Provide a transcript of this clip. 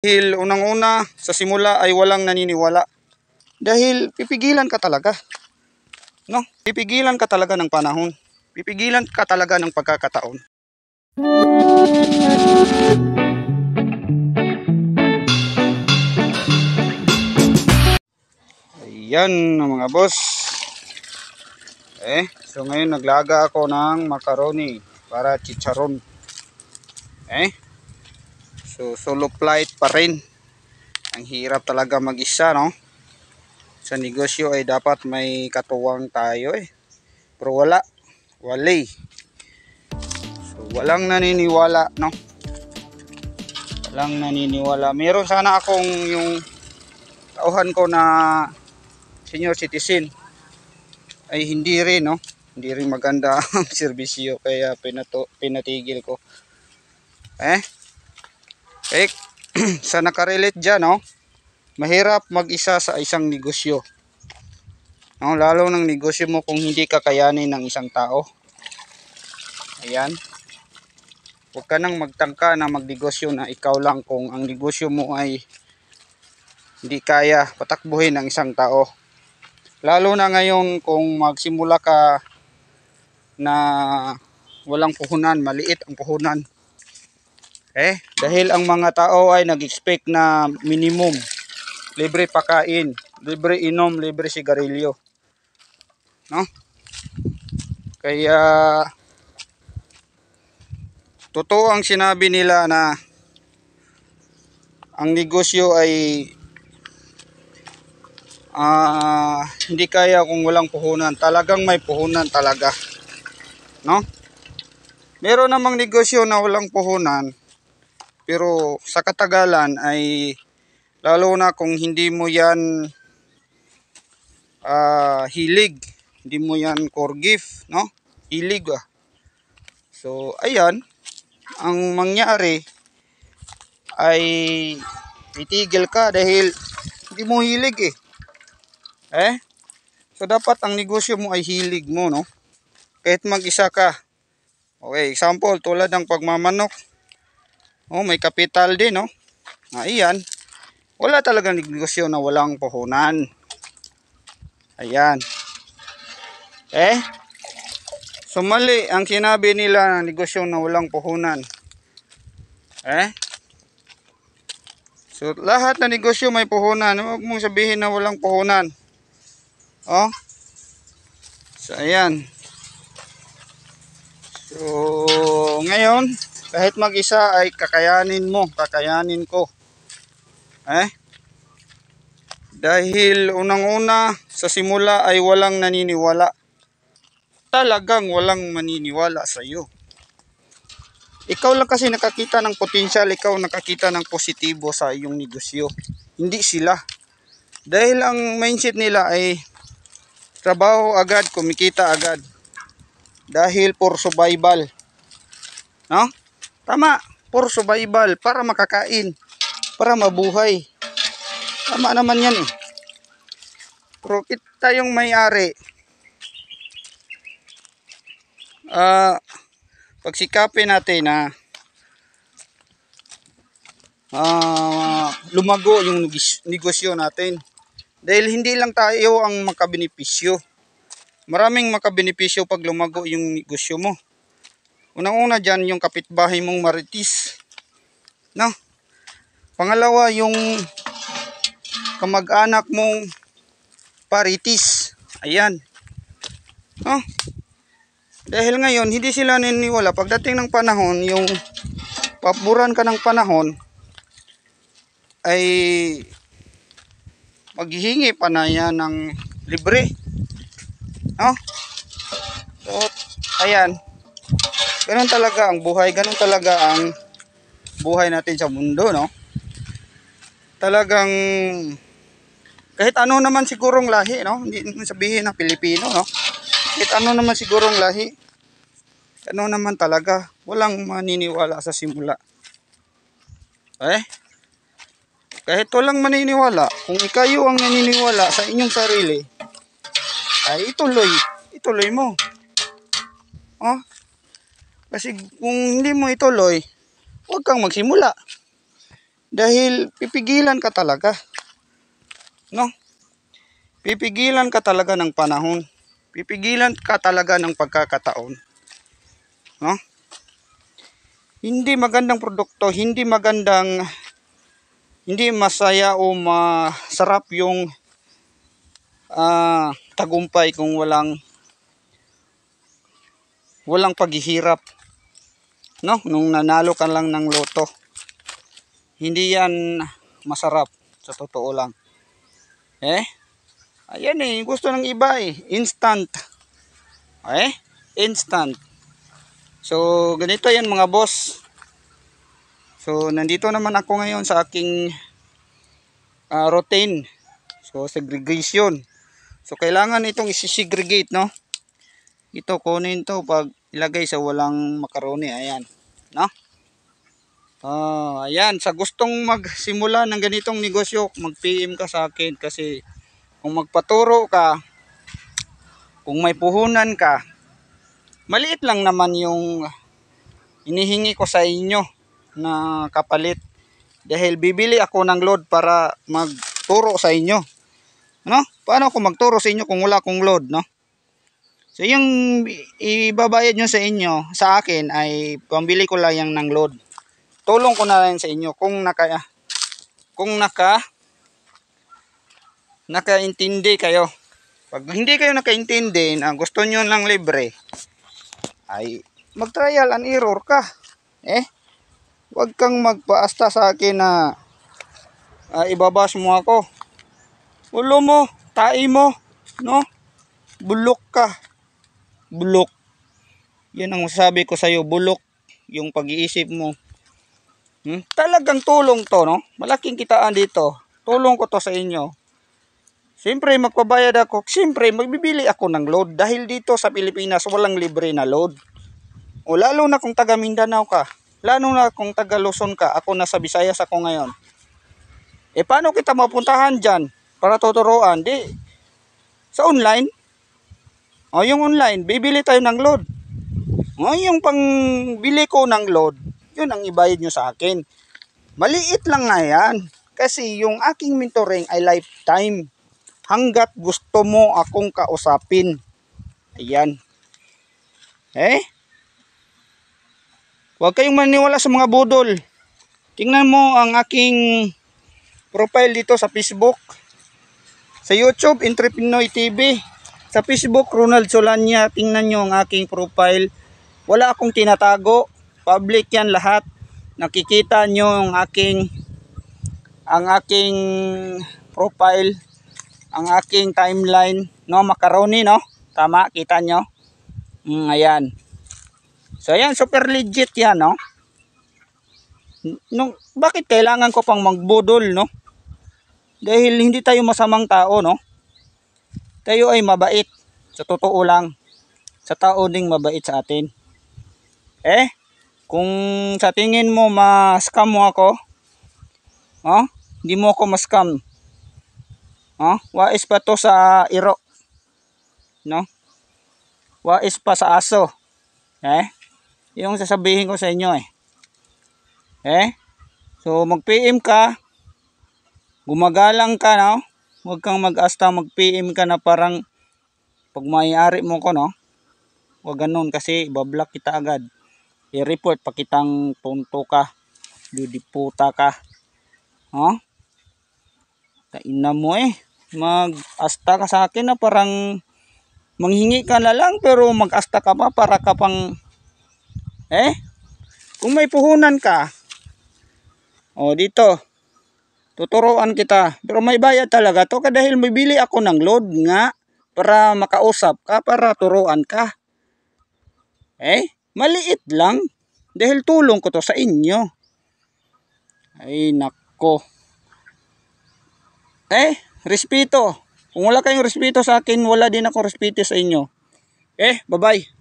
Dahil unang-una sa simula ay walang naniniwala. Dahil pipigilan ka talaga. No? Pipigilan ka talaga ng panahon. Pipigilan ka talaga ng pagkakataon. Ayan mga boss. So ngayon naglaga ako ng macaroni para chicharon. So solo flight pa rin. Ang hirap talaga mag-isa, no? Sa negosyo ay dapat may katuwang tayo Pero wala. So walang naniniwala, no? Walang naniniwala. Meron sana akong yung tauhan ko na senior citizen. Ay hindi rin, no? Hindi rin maganda ang serbisyo kaya pinatigil ko. Sa nakarelate dyan, no? Mahirap mag-isa sa isang negosyo. No? Lalo ng negosyo mo kung hindi kakayanin ng isang tao. Ayan. Huwag ka nang magtangka na magnegosyo na ikaw lang kung ang negosyo mo ay hindi kaya patakbuhin ng isang tao. Lalo na ngayon kung magsimula ka na walang puhunan, maliit ang puhunan. Dahil ang mga tao ay nag-expect na minimum. Libre pakain, libre inom, libre sigarilyo. No? Kaya totoo ang sinabi nila na ang negosyo ay hindi kaya kung walang puhunan. Talagang may puhunan talaga. No? Meron namang negosyo na walang puhunan. Pero sa katagalan ay lalo na kung hindi mo yan hilig. Hindi mo yan core gift, no? Hilig So ayan, ang mangyari ay itigil ka dahil hindi mo hilig So dapat ang negosyo mo ay hilig mo, no? Kahit mag-isa ka. Okay, example tulad ng pagmamanok. May kapital din, no? Ayan. Wala talagang negosyo na walang puhunan. Ayan. So mali ang sinabi nila na negosyo na walang puhunan. So lahat na negosyo may puhunan. Huwag mong sabihin na walang puhunan. So ayan. So ngayon kahit mag-isa ay kakayanin mo, kakayanin ko. Dahil unang-una sa simula ay walang naniniwala. Talagang walang maniniwala sa iyo. Ikaw lang kasi nakakita ng potensyal, ikaw nakakita ng positibo sa iyong negosyo. Hindi sila. Dahil ang mindset nila ay trabaho agad, kumikita agad. Dahil for survival. No? Tama, for survival, para makakain, para mabuhay. Tama naman yan Pero kita yung may-ari. Pagsikapin natin na lumago yung negosyo natin. Dahil hindi lang tayo ang makabenepisyo. Maraming makabenepisyo pag lumago yung negosyo mo. Unang-una dyan yung kapitbahay mong maritis. No? Pangalawa yung kamag-anak mong paritis. Ayan. No? Dahil ngayon hindi sila naniniwala. Pagdating ng panahon, yung papuran ka ng panahon ay maghihingi pa na yan ng libre. No? So, ayan. Ganun talaga ang buhay. Ganun talaga ang buhay natin sa mundo, no? Talagang kahit ano naman sigurong lahi, no? Hindi sabihin na Pilipino, no? Kahit ano naman sigurong lahi. Ano naman talaga. Walang maniniwala sa simula. Kahit walang maniniwala, kung ikayo ang naniniwala sa inyong sarili, ay ituloy mo. Kasi kung hindi mo ituloy, huwag kang magsimula. Dahil pipigilan ka talaga. No? Pipigilan ka talaga ng panahon. Pipigilan ka talaga ng pagkakataon. No? Hindi magandang produkto, hindi masaya o masarap yung tagumpay kung walang paghihirap. No? Nung nanalo ka lang ng loto. Hindi yan masarap sa totoo lang. Ayan gusto ng iba instant. Instant. So ganito yan mga boss. So nandito naman ako ngayon sa aking routine. So segregation. So kailangan itong isi-segregate, no? Ito kunin to pag ilagay sa walang macaroni, ayan, no? Ayan, sa gustong magsimula ng ganitong negosyo, mag-PM ka sa akin kasi kung magpaturo ka, kung may puhunan ka, maliit lang naman yung inihingi ko sa inyo na kapalit. Dahil bibili ako ng load para magturo sa inyo. No? Paano ako magturo sa inyo kung wala akong load, no? So yung ibabayad nyo sa inyo, sa akin ay pambili ko lang yung ng load. Tulong ko na lang sa inyo kung nakaintindi kayo. Pag hindi kayo nakaintindi na gusto nyo lang libre, ay mag-trial and error ka. Huwag kang magpaasta sa akin na ibabas mo ako. Ulo mo, tai mo, no? Bulok ka. Bulok. Yan ang masasabi ko sa iyo, bulok yung pag-iisip mo. Talagang tulong to, no? Malaking kitaan dito. Tulong ko to sa inyo. Siyempre magpabayad ako. Siyempre magbibili ako ng load dahil dito sa Pilipinas walang libre na load. O lalo na kung taga Mindanao ka. Lalo na kung taga Luzon ka. Ako nasa Visayas ako ngayon. Paano kita mapuntahan dyan para tuturuan? Di sa online. Yung online, bibili tayo ng load. Yung pangbili ko ng load, yun ang ibayad nyo sa akin. Maliit lang nga yan. Kasi yung aking mentoring ay lifetime. Hanggat gusto mo akong kausapin. Ayan. Huwag kayong maniwala sa mga budol. Tingnan mo ang aking profile dito sa Facebook. Sa YouTube, Entrepreneur TV. Sa Facebook, Ronald Solania. Tingnan nyo ang aking profile. Wala akong tinatago. Public yan lahat. Nakikita nyo ang aking profile. Ang aking timeline. No, macaroni, no? Tama, kita nyo? Ayan. So, ayan, super legit yan, no? Bakit kailangan ko pang magbudol, no? Dahil hindi tayo masamang tao, no? Tayo ay mabait. Sa totoo lang. Sa tao ding mabait sa atin. Kung sa tingin mo ma-scam mo ako, hindi mo ako ma-scam. Wais pa to sa iro. No? Wais pa sa aso. Yung sasabihin ko sa inyo So mag-PM ka. Gumagalang ka, no? Huwag kang mag-asta, mag-PM ka na parang pag may-ari mo ko, no? Huwag ganun kasi ibablock kita agad. I-report pa kitang tonto ka. Didiputa ka. Taina mo mag-asta ka sa akin na parang manghingi ka na lang pero mag-asta ka pa para ka pang kung may puhunan ka dito tuturuan kita pero may bayad talaga to dahil may bili ako ng load nga para makausap ka, para turuan ka. Maliit lang dahil tulong ko to sa inyo. Ay nako. Respeto. Kung wala kayong respeto sa akin, wala din ako respeto sa inyo. Bye-bye.